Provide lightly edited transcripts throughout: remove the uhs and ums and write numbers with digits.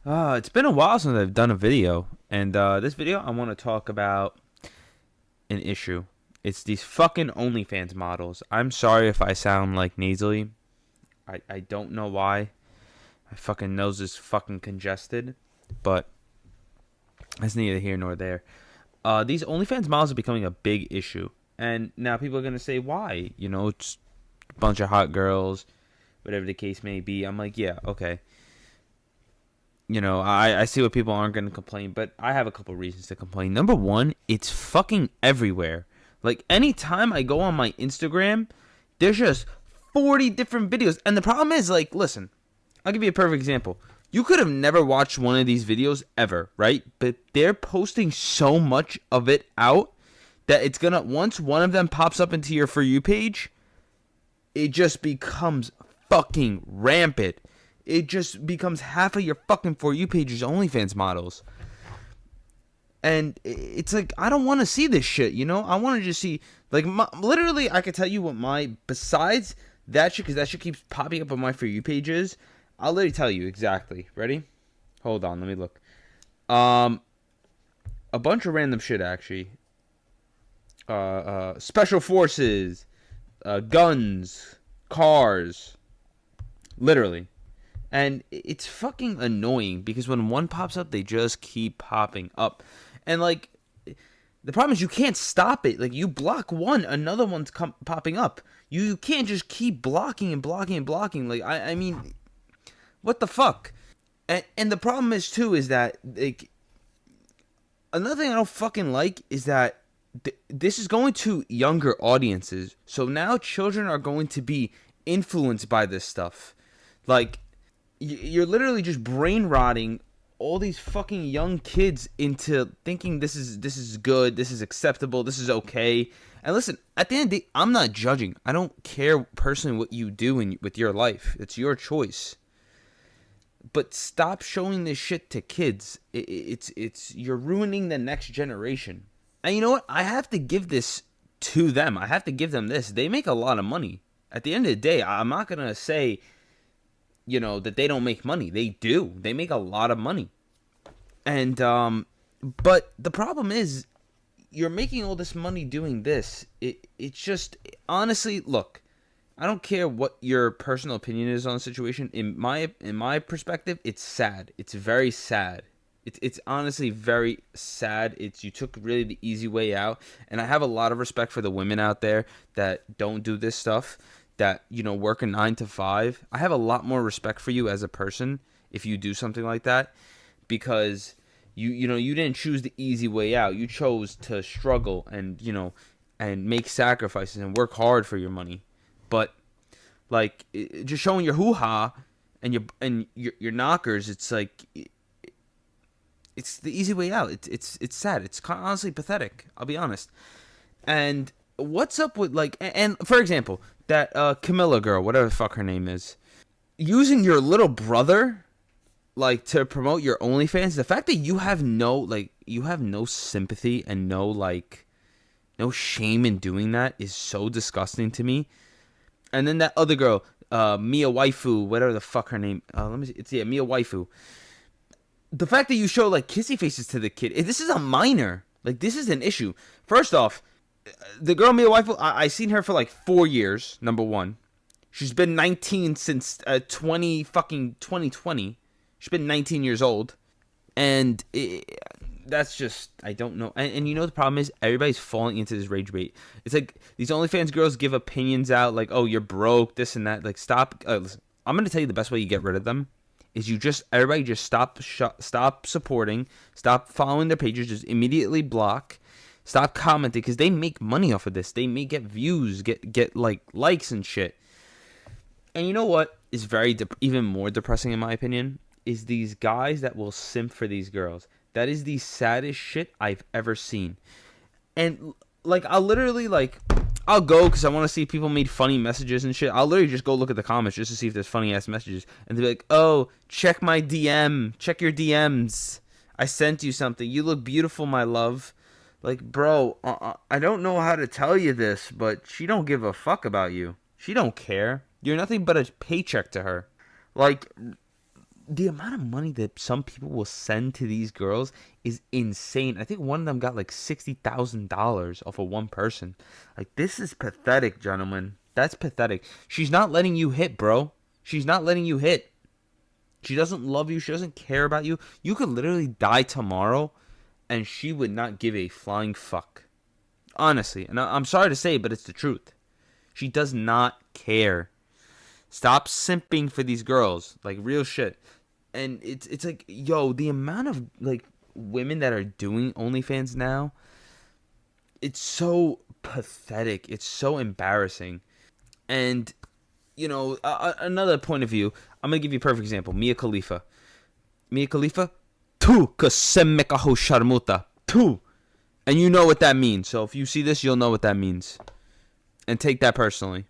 It's been a while since I've done a video, and this video I want to talk about an issue. It's these fucking OnlyFans models. I'm sorry if I sound like nasally. I don't know why. My fucking nose is fucking congested, but that's neither here nor there. These OnlyFans models are becoming a big issue, and now people are gonna say why. It's a bunch of hot girls, whatever the case may be. I'm like, yeah, okay. I see what people aren't going to complain, but I have a couple reasons to complain. Number one, it's fucking everywhere. Like, anytime I go on my Instagram, there's just 40 different videos. And the problem is, like, listen, I'll give you a perfect example. You could have never watched one of these videos ever, right? But they're posting so much of it out that it's going to, once one of them pops up into your For You page, it just becomes fucking rampant. It just becomes half of your fucking For You page's OnlyFans models. And it's like, I don't want to see this shit, I want to just see, like, literally, I could tell you what besides that shit, because that shit keeps popping up on my For You pages. I'll literally tell you exactly. Ready? Hold on, let me look. A bunch of random shit, actually. Special forces, guns, cars. Literally. And it's fucking annoying because when one pops up, they just keep popping up. And, like, the problem is you can't stop it. Like, you block one, another one's popping up. You can't just keep blocking and blocking and blocking. Like, I mean, what the fuck? And the problem is, too, is that, like, another thing I don't fucking like is that this is going to younger audiences. So now children are going to be influenced by this stuff. Like, you're literally just brain rotting all these fucking young kids into thinking this is good, this is acceptable, this is okay. And listen, at the end of the day, I'm not judging. I don't care personally what you do with your life. It's your choice. But stop showing this shit to kids. It's you're ruining the next generation. And you know what? I have to give this to them. I have to give them this. They make a lot of money. At the end of the day, I'm not gonna say that they don't make money. They do. They make a lot of money. And, but the problem is, you're making all this money doing this. It's just, honestly, look, I don't care what your personal opinion is on the situation. In my perspective, it's sad. It's very sad. It's honestly very sad. You took really the easy way out. And I have a lot of respect for the women out there that don't do this stuff, that work a 9 to 5. I have a lot more respect for you as a person if you do something like that, because you didn't choose the easy way out. You chose to struggle and and make sacrifices and work hard for your money. But, like, just showing your hoo-ha and your knockers, it's like, it's the easy way out. It's sad. It's honestly pathetic, I'll be honest. And what's up with, like, and for example, that Camilla girl, whatever the fuck her name is, using your little brother, like, to promote your OnlyFans. The fact that you have no sympathy and no shame in doing that is so disgusting to me. And then that other girl, Mia Waifu, whatever the fuck her name, let me see, it's Mia Waifu. The fact that you show, like, kissy faces to the kid, this is a minor. Like, this is an issue. First off, the girl Mia Waifu, I seen her for like 4 years. Number one, she's been 19 since 2020. She's been 19 years old, and that's just, I don't know. And the problem is, everybody's falling into this rage bait. It's like these OnlyFans girls give opinions out like, "Oh, you're broke," this and that. Like, stop. Listen, I'm gonna tell you the best way you get rid of them is everybody just stop supporting, stop following their pages, just immediately block. Stop commenting, because they make money off of this. They may get views, get like likes and shit. And you know what is even more depressing in my opinion is these guys that will simp for these girls. That is the saddest shit I've ever seen. And, like, I'll go because I want to see if people made funny messages and shit. I'll literally just go look at the comments just to see if there's funny ass messages, and they'll be like, "Oh, check my DM, check your DMs. I sent you something. You look beautiful, my love." Like, bro, I don't know how to tell you this, but she don't give a fuck about you. She don't care. You're nothing but a paycheck to her. Like, the amount of money that some people will send to these girls is insane. I think one of them got like $60,000 off of one person. Like, this is pathetic, gentlemen. That's pathetic. She's not letting you hit, bro. She's not letting you hit. She doesn't love you. She doesn't care about you. You could literally die tomorrow, and she would not give a flying fuck. Honestly. And I'm sorry to say, but it's the truth. She does not care. Stop simping for these girls. Like, real shit. And it's like, yo, the amount of, like, women that are doing OnlyFans now, it's so pathetic. It's so embarrassing. And, you know, another point of view, I'm going to give you a perfect example. Mia Khalifa. Tu kasemekaho sharmuta. Tu. And you know what that means. So if you see this, you'll know what that means. And take that personally.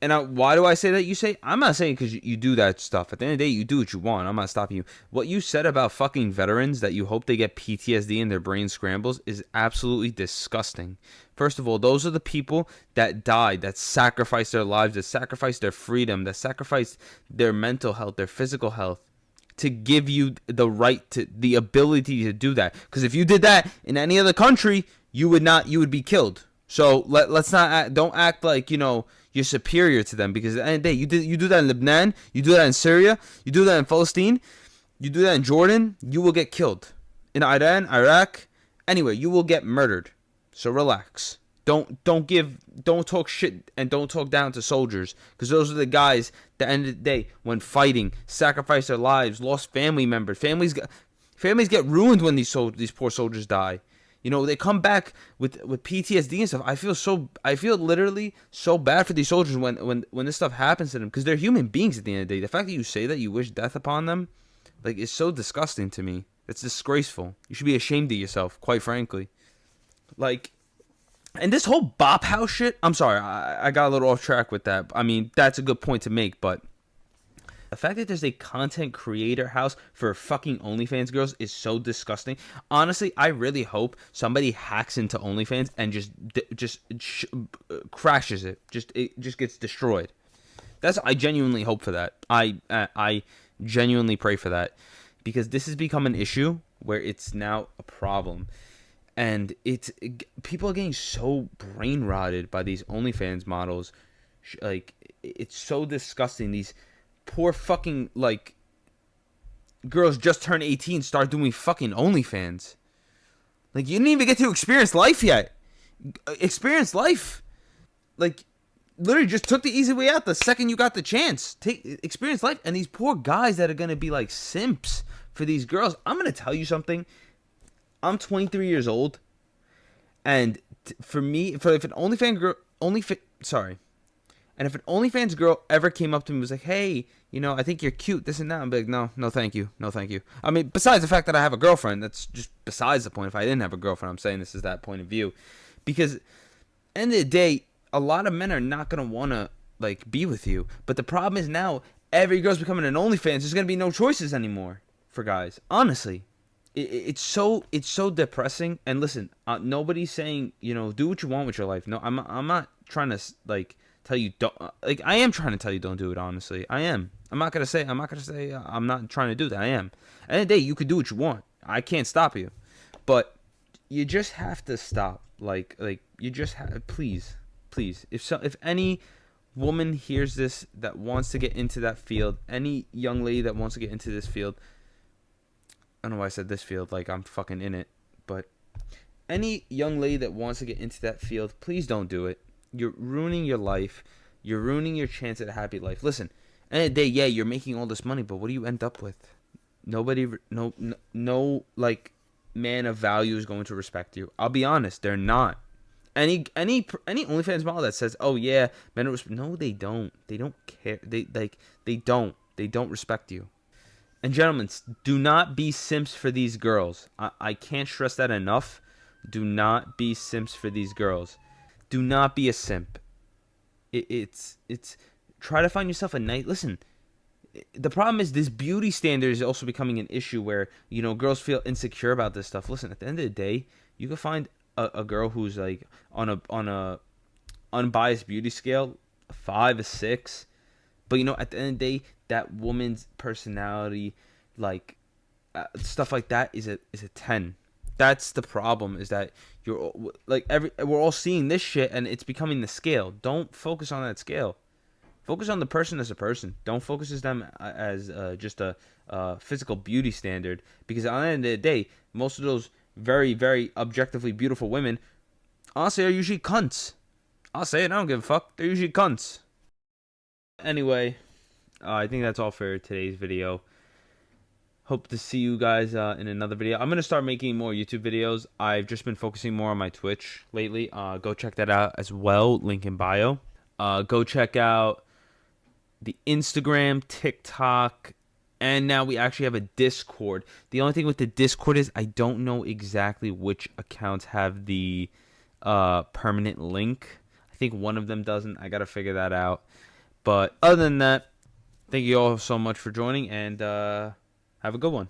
And why do I say that? You say, I'm not saying because you do that stuff. At the end of the day, you do what you want. I'm not stopping you. What you said about fucking veterans, that you hope they get PTSD and their brain scrambles, is absolutely disgusting. First of all, those are the people that died, that sacrificed their lives, that sacrificed their freedom, that sacrificed their mental health, their physical health, to give you the right to, the ability to do that. Because if you did that in any other country, you would be killed. So let's not don't act like, you know, you're superior to them, because at the end of the day, you do that in Lebanon, you do that in Syria, you do that in Palestine, you do that in Jordan, you will get killed. In Iran, Iraq, anywhere, you will get murdered. So relax. Don't talk shit and don't talk down to soldiers, because those are the guys that, at the end of the day, when fighting, sacrifice their lives, lost family members. Families get ruined when these poor soldiers die. You know, they come back with PTSD and stuff. I feel literally so bad for these soldiers when this stuff happens to them, because they're human beings at the end of the day. The fact that you say that you wish death upon them, like, is so disgusting to me. It's disgraceful. You should be ashamed of yourself, quite frankly. Like, and this whole bop house shit, I'm sorry, I got a little off track with that. I mean, that's a good point to make, but the fact that there's a content creator house for fucking OnlyFans girls is so disgusting. Honestly, I really hope somebody hacks into OnlyFans and just crashes it. It just gets destroyed. I genuinely hope for that. I genuinely pray for that, because this has become an issue where it's now a problem. And people are getting so brain rotted by these OnlyFans models. Like, it's so disgusting. These poor fucking, like, girls just turned 18 start doing fucking OnlyFans. Like, you didn't even get to experience life yet. Experience life. Like, literally just took the easy way out the second you got the chance. Experience life. And these poor guys that are going to be like simps for these girls. I'm going to tell you something. I'm 23 years old. And for me, if an OnlyFans girl, and if an OnlyFans girl ever came up to me and was like, hey, you know, I think you're cute, this and that, I'd be like, no, thank you. No, thank you. I mean, besides the fact that I have a girlfriend, that's just besides the point. If I didn't have a girlfriend, I'm saying this is that point of view. Because at the end of the day, a lot of men are not going to want to, like, be with you. But the problem is now, every girl's becoming an OnlyFans. There's going to be no choices anymore for guys. Honestly. It's so depressing. And listen, nobody's saying, you know, do what you want with your life. No, I'm not trying to, like, tell you don't, like, I am trying to tell you don't do it. Honestly, I am. I'm not gonna say I'm not trying to do that. I am. At the end of the day, you could do what you want. I can't stop you, but you just have to stop. Like you just have, please. If any woman hears this that wants to get into that field, any young lady that wants to get into this field, I don't know why I said this field, like I'm fucking in it, but any young lady that wants to get into that field, please don't do it. You're ruining your life. You're ruining your chance at a happy life. Listen, at the end of the day, yeah, you're making all this money, but what do you end up with? Nobody, no, like, man of value is going to respect you. I'll be honest, they're not. Any OnlyFans model that says, "Oh yeah, men are no, they don't. They don't care. They don't respect you." And gentlemen, do not be simps for these girls. I can't stress that enough. Do not be simps for these girls. Do not be a simp. It's try to find yourself a night. Listen, the problem is this beauty standard is also becoming an issue where, you know, girls feel insecure about this stuff. Listen, at the end of the day, you can find a girl who's like on a unbiased beauty scale 5 or 6, but you know, at the end of the day, that woman's personality, like stuff like that, is a 10. That's the problem, is that you're like we're all seeing this shit and it's becoming the scale. Don't focus on that scale. Focus on the person as a person. Don't focus as them as just a physical beauty standard. Because at the end of the day, most of those very, very objectively beautiful women, honestly, are usually cunts. I'll say it. I don't give a fuck. They're usually cunts. Anyway, I think that's all for today's video. Hope to see you guys in another video. I'm going to start making more YouTube videos. I've just been focusing more on my Twitch lately. Go check that out as well. Link in bio. Go check out the Instagram, TikTok, and now we actually have a Discord. The only thing with the Discord is I don't know exactly which accounts have the permanent link. I think one of them doesn't. I got to figure that out. But other than that, thank you all so much for joining, and have a good one.